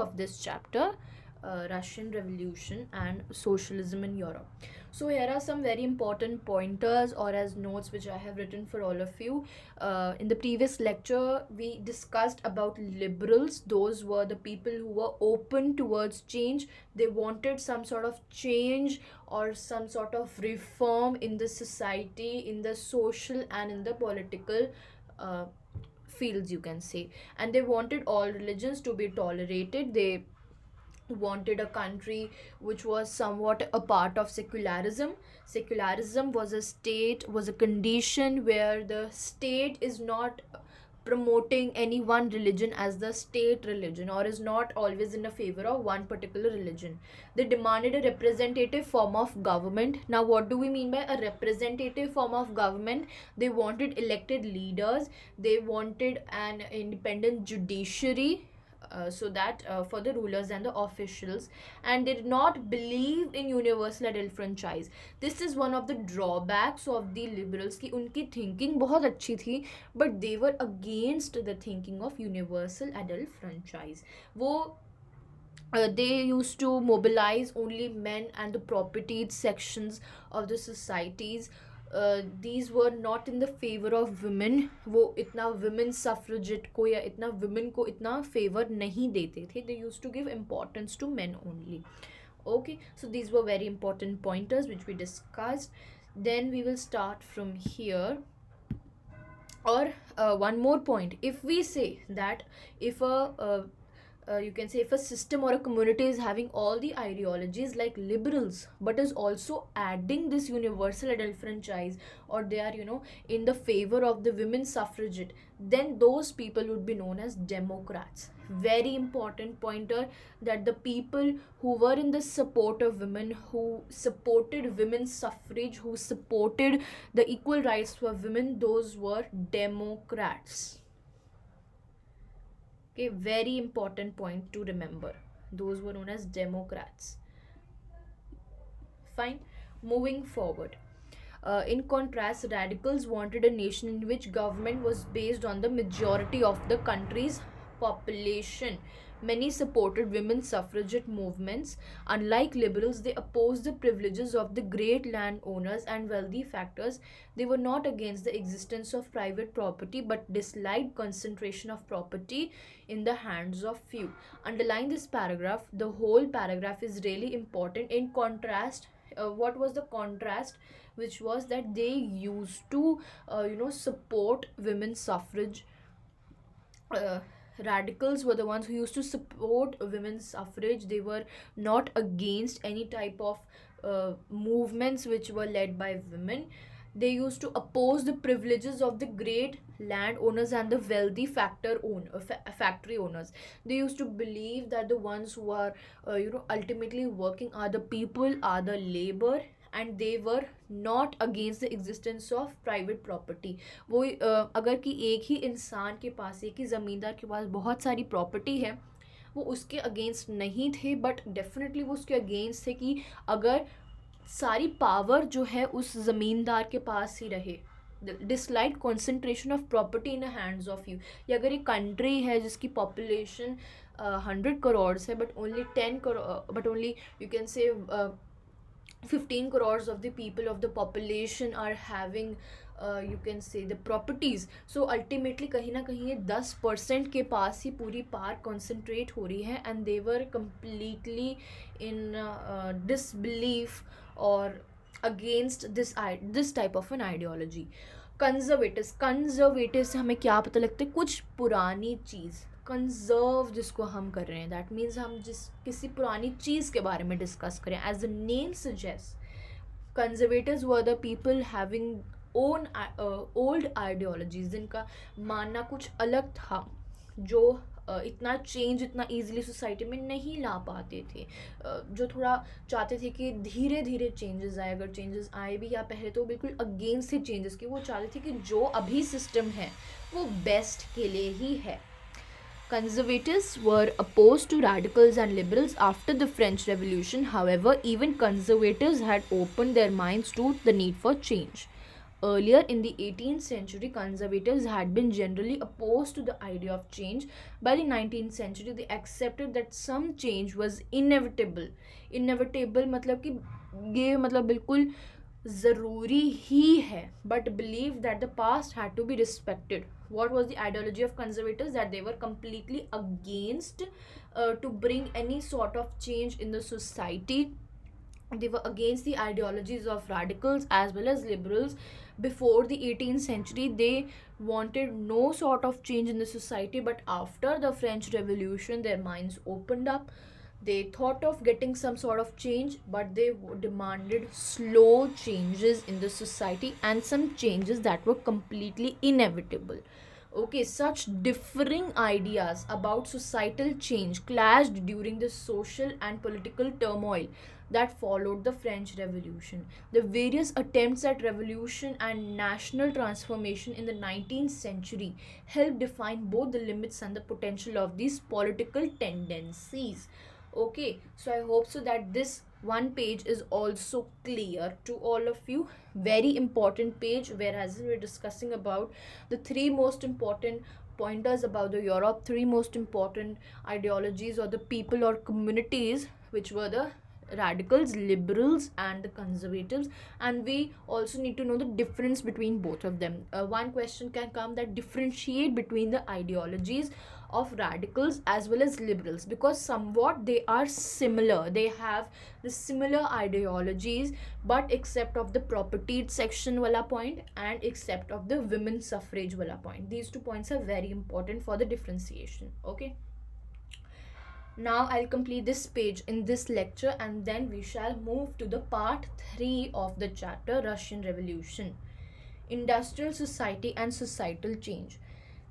of this chapter, Russian Revolution and Socialism in Europe. So here are some very important pointers or as notes which I have written for all of you. In the previous lecture, we discussed about liberals. Those were the people who were open towards change. They wanted some sort of change or some sort of reform in the society, in the social and in the political uh, fields, you can say. And they wanted all religions to be tolerated. They wanted a country which was somewhat a part of secularism. Secularism was a state, was a condition where the state is not promoting any one religion as the state religion or is not always in a favor of one particular religion. They demanded a representative form of government. Now what do we mean by a representative form of government? They wanted elected leaders, they wanted an independent judiciary, so that for the rulers and the officials, and they did not believe in universal adult franchise. This is one of the drawbacks of the liberals कि उनकी thinking बहुत अच्छी थी, but they were against the thinking of universal adult franchise. वो they used to mobilize only men and the propertied sections of the societies. These were not in the favor of women. वो इतना women suffragette को या इतना women को इतना favor नहीं देते थे. They used to give importance to men only. Okay, so these were very important pointers which we discussed. Then we will start from here. Or one more point, if we say that if you can say if a system or a community is having all the ideologies like liberals but is also adding this universal adult franchise, or they are in the favor of the women suffragette, then those people would be known as democrats. Very important pointer, that the people who were in the support of women, who supported women's suffrage, who supported the equal rights for women, those were democrats. Okay, very important point to remember. Those were known as democrats. Fine. Moving forward. In contrast, radicals wanted a nation in which government was based on the majority of the country's population. Many supported women's suffragette movements. Unlike liberals, they opposed the privileges of the great landowners and wealthy factors. They were not against the existence of private property but disliked concentration of property in the hands of few. Underline this paragraph. The whole paragraph is really important. In contrast, what was the contrast? Which was that they used to support women's suffrage. Radicals were the ones who used to support women's suffrage. They were not against any type of movements which were led by women. They used to oppose the privileges of the great landowners and the wealthy factory owners. They used to believe that the ones who are ultimately working are the people, are the labor, and they were not against the existence of private property. वो अगर कि एक ही इंसान के पास, एक ही ज़मींदार के पास बहुत सारी प्रॉपर्टी है, वो उसके अगेंस्ट नहीं थे, बट डेफिनेटली वो उसके अगेंस्ट थे कि अगर सारी पावर जो है उस ज़मींदार के पास ही रहे. Dislike concentration of property in hands of you. या अगर एक कंट्री है जिसकी पॉपुलेशन 100 करोड़ है but only 10 crore, but only you can say 15 crores of the people of the population are having you can say the properties. So ultimately कहीं ना कहीं ये 10% के पास ही पूरी पार concentrate हो रही है, and they were completely in disbelief or against this type of an ideology. Conservative से हमें क्या पता लगता है? कुछ पुरानी चीज़. कंजर्व जिसको हम कर रहे हैं, दैट मीन्स हम किसी पुरानी चीज़ के बारे में डिस्कस करें. As the name suggest, conservatives were the people having own old ideologies, जिनका मानना कुछ अलग था, जो इतना चेंज इतना ईजिली सोसाइटी में नहीं ला पाते थे, जो थोड़ा चाहते थे कि धीरे धीरे चेंजेस आए. अगर चेंजेस आए भी या पहले तो बिल्कुल अगेंस्ट थे चेंजेस के. वो चाहते थे कि जो अभी सिस्टम है वो बेस्ट के लिए ही है. Conservatives were opposed to radicals and liberals after the French Revolution. However, even conservatives had opened their minds to the need for change. Earlier in the 18th century, conservatives had been generally opposed to the idea of change. By the 19th century, they accepted that some change was inevitable. Inevitable मतलब कि ये मतलब बिल्कुल ज़रूरी ही है, but believed that the past had to be respected. What was the ideology of conservatives? That they were completely against to bring any sort of change in the society. They were against the ideologies of radicals as well as liberals. Before the 18th century, they wanted no sort of change in the society, but after the French Revolution, their minds opened up. They thought of getting some sort of change, but they demanded slow changes in the society and some changes that were completely inevitable. Okay, such differing ideas about societal change clashed during the social and political turmoil that followed the French Revolution. The various attempts at revolution and national transformation in the 19th century helped define both the limits and the potential of these political tendencies. Okay, so I hope so that this one page is also clear to all of you. Very important page, whereas we're discussing about the three most important pointers about the Europe, three most important ideologies or the people or communities, which were the radicals, liberals, and the conservatives. And we also need to know the difference between both of them. One question can come that differentiate between the ideologies of radicals as well as liberals, because somewhat they are similar, they have the similar ideologies, but except of the property section wala point and except of the women suffrage wala point. These 2 points are very important for the differentiation. Okay, now I'll complete this page in this lecture, and then we shall move to the part 3 of the chapter, Russian Revolution, industrial society and societal change.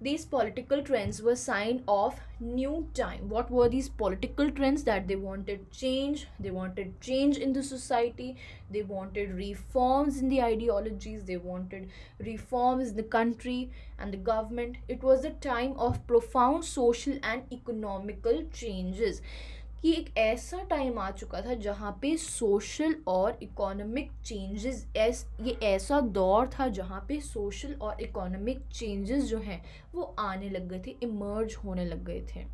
These political trends were sign of new time. What were these political trends? That they wanted change, they wanted change in the society, they wanted reforms in the ideologies, they wanted reforms in the country and the government. It was a time of profound social and economical changes. कि एक ऐसा time आ चुका था जहाँ पे social और economic changes, ये ऐसा दौर था जहाँ पे सोशल और इकोनॉमिक चेंजेस जो हैं वो आने लग गए थे, इमर्ज होने लग गए थे.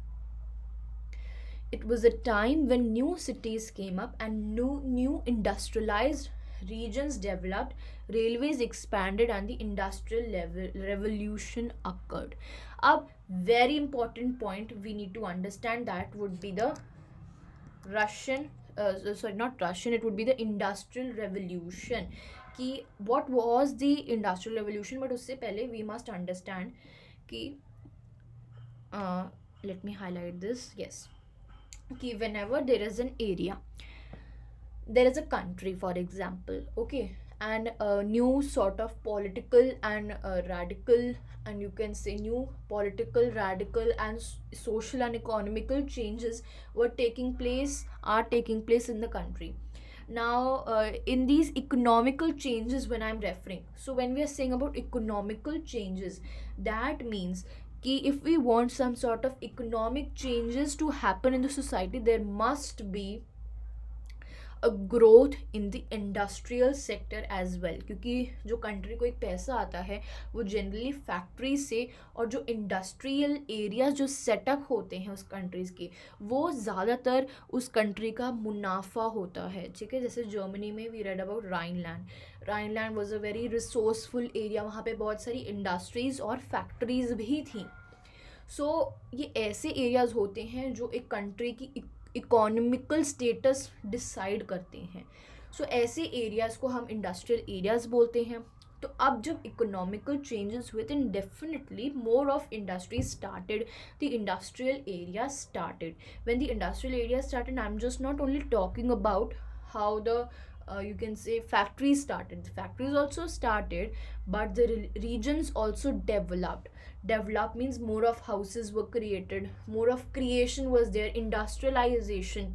It was a time when new cities came up and new industrialized regions developed, railways expanded, and the industrial level revolution occurred. अब very important point we need to understand, that would be the Russian, sorry, not Russian, it would be the Industrial Revolution. कि what was the Industrial Revolution? But उससे पहले we must understand कि let me highlight this. Yes, कि whenever there is an area, there is a country, for example, okay, and a new sort of political and radical, and you can say new political, radical, and social and economical changes were taking place, are taking place in the country. Now in these economical changes, when I'm referring, so when we are saying about economical changes, that means कि if we want some sort of economic changes to happen in the society, there must be a growth in the industrial sector as well, क्योंकि जो country को एक पैसा आता है वो generally factory से, और जो इंडस्ट्रियल एरियाज जो सेटअप होते हैं उस कंट्रीज़ के, वो ज़्यादातर उस कंट्री का मुनाफा होता है. ठीक है, जैसे जर्मनी में we read about Rhineland was a very resourceful area, वहाँ पे बहुत सारी इंडस्ट्रीज़ और फैक्ट्रीज़ भी थी. सो ये ऐसे एरियाज़ होते हैं जो एक कंट्री की इकोनॉमिकल स्टेटस डिसाइड करते हैं. सो ऐसे एरियाज़ को हम इंडस्ट्रियल एरियाज़ बोलते हैं. तो अब जब इकोनॉमिकल चेंजेस हुए, then definitely more of industries started, the industrial area started. When the industrial area started, I'm just not only talking about how the you can say factories started. The factories also started, but the regions also developed. Develop means more of houses were created, more of creation was there, industrialization.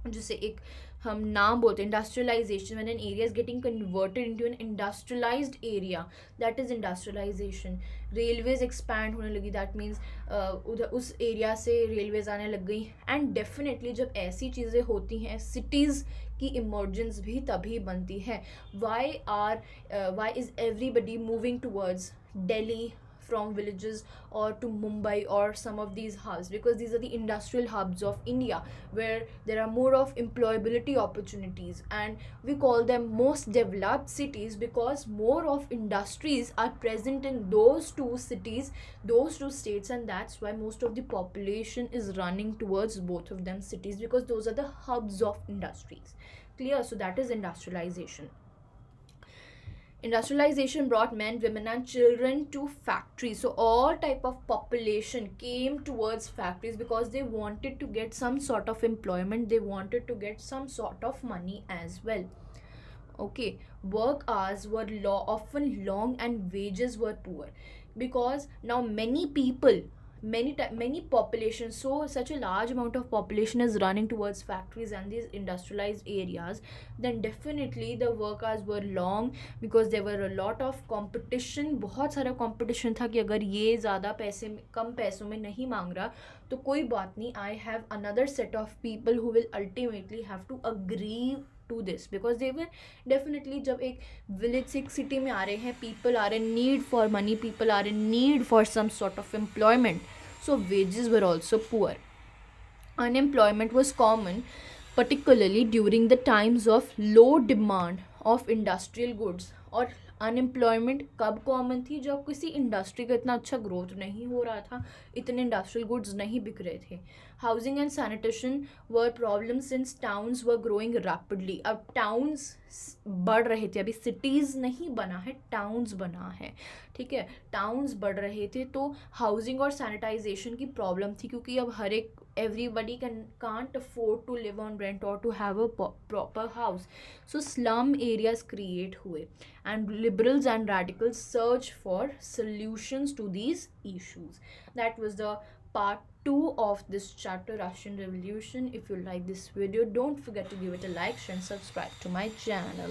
जैसे एक हम नाम बोलते हैं industrialisation, when an area is getting converted into an industrialized area, that is industrialization. Railways expand होने लगी, that means उधर उस एरिया से रेलवेज आने लग गई. एंड डेफिनेटली जब ऐसी चीज़ें होती हैं, सिटीज़ की इमर्जेंस भी तभी बनती है. Why is everybody moving towards Delhi from villages or to Mumbai or some of these hubs, because these are the industrial hubs of India where there are more of employability opportunities, and we call them most developed cities because more of industries are present in those two cities, those two states, and that's why most of the population is running towards both of them cities, because those are the hubs of industries. Clear? So that is industrialization. Industrialization brought men, women and children to factories. So all type of population came towards factories because they wanted to get some sort of employment, they wanted to get some sort of money as well. Okay, work hours were often long and wages were poor, because now many people, many population, so such a large amount of population is running towards factories and these industrialized areas, then definitely the work hours were long because there were a lot of competition. बहुत सारा competition था कि अगर ये ज़्यादा पैसे कम पैसों में नहीं मांग रहा तो कोई बात नहीं, I have another set of people who will ultimately have to agree to this, because they were definitely, जब एक विलेज से एक सिटी में आ रहे हैं, people are in need for money, people are in need for some sort of employment, so wages were also poor. Unemployment was common, particularly during the times of low demand of industrial goods. और unemployment कब common थी? जब किसी industry का इतना अच्छा growth नहीं हो रहा था, इतने इंडस्ट्रियल गुड्स नहीं बिक रहे थे. Housing and sanitation were problem since towns were growing rapidly. अब टाउन्स बढ़ रहे थे, अभी सिटीज़ नहीं बना है, टाउन्स बना है, ठीक है. टाउन्स बढ़ रहे थे तो हाउसिंग और सैनिटाइजेशन की प्रॉब्लम थी, क्योंकि अब हर एक everybody can't afford to live on rent or to have a proper house, so slum areas create हुए and liberals and radicals search for solutions to these issues. That was the part 2 of this chapter, Russian Revolution. If you like this video, don't forget to give it a like, share and subscribe to my channel.